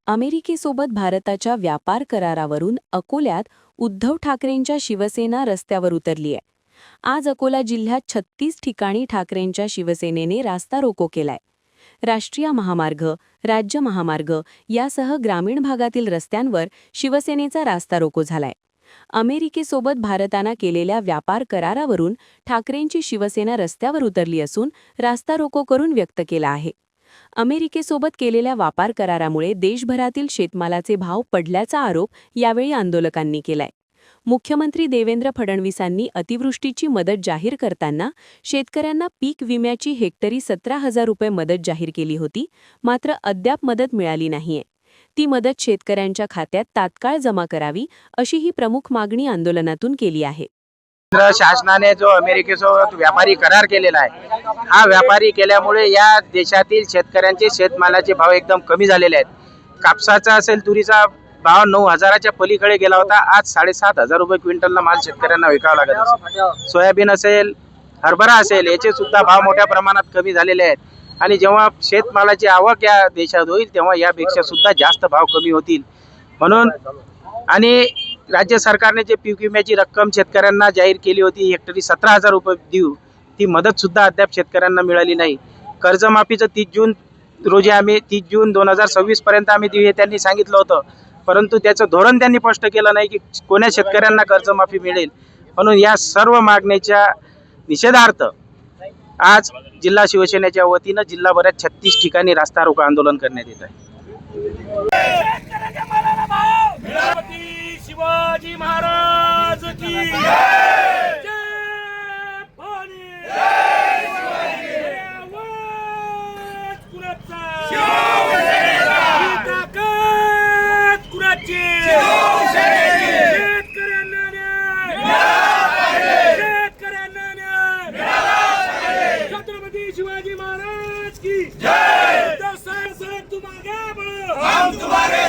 अमेरिकेसोबत भारताच्या व्यापार करारावरून अकोल्यात उद्धव ठाकरेंच्या शिवसेना रस्त्यावर उतरली आहे। आज अकोला जिल्ह्यात 36 ठिकाणी ठाकरेंच्या शिवसेनेने रास्ता रोको केलाय। राष्ट्रीय महामार्ग, राज्य महामार्ग यासह ग्रामीण भागातील रस्त्यांवर शिवसेनेचा रास्ता रोको झालाय। अमेरिकेसोबत भारतानं केलेल्या व्यापार करारावरून ठाकरेंची शिवसेना रस्त्यावर उतरली असून रास्ता रोको करून व्यक्त केला आहे। अमेरिकेसोबत केलेल्या व्यापार करारामुळे देशभरातील शेतमालाचे भाव पडल्याचा आरोप यावेळी आंदोलकांनी केलाय। मुख्यमंत्री देवेंद्र फडणवीसांनी अतिवृष्टीची मदत जाहीर करताना शेतकऱ्यांना पीक विम्याची हेक्टरी 17,000 रुपये मदत जाहीर केली होती, मात्र अद्याप मदत मिळाली नाहीये। ती मदत शेतकऱ्यांच्या खात्यात तात्काळ जमा करावी, अशी ही प्रमुख मागणी आंदोलनातून केली आहे। केंद्र शासनाने जो अमेरिकेसोबत व्यापारी करार केलेला आहे, हा व्यापारी केल्यामुळे या देशातील शेतकऱ्यांचे शेतमालाचे भाव एकदम कमी झालेले आहेत। कापसाचा असेल, तुरीचा भाव 9,000च्या पलीकडे गेला होता, आज 7,500 रुपये क्विंटलला माल शेतकऱ्यांना विकावा लागत असेल। सोयाबीन असेल, हरभरा असेल, याचे सुद्धा भाव मोठ्या प्रमाणात कमी झालेले आहेत आणि जेव्हा शेतमालाची आवक या देशात होईल तेव्हा यापेक्षा सुद्धा जास्त भाव कमी होतील। म्हणून आणि राज्य सरकारने जे पीक विम्याची रक्कम शेतकऱ्यांना जाहीर केली होती, हेक्टरी 17,000 रुपये देऊ, ती मदत सुद्धा अद्याप शेतकऱ्यांना मिळाली नाही। कर्जमाफीचं 30 जून रोजी आम्ही 30 जून 2026 पर्यंत आम्ही देऊ हे त्यांनी सांगितलं होतं, परंतु त्याचं धोरण त्यांनी स्पष्ट केलं नाही की कोण्या शेतकऱ्यांना कर्जमाफी मिळेल। म्हणून या सर्व मागणीच्या निषेधार्थ आज जिल्हा शिवसेनेच्या वतीनं जिल्हाभरात 36 ठिकाणी रास्ता रोको आंदोलन करण्यात येत आहे। शिवाजी महाराज की जय, जय भवानी, जय शिवाजी, आवाज कुणाचा, शिवसेनेचा, ताकद कुणाची, शिवसेनेची, शेतकऱ्यांना न्याय मिळाला पाहिजे, शेतकऱ्यांना न्याय मिळाला पाहिजे, छत्रपती शिवाजी महाराज की जय, साहेब तुम आगे बढ़ो, हम तुम्हारे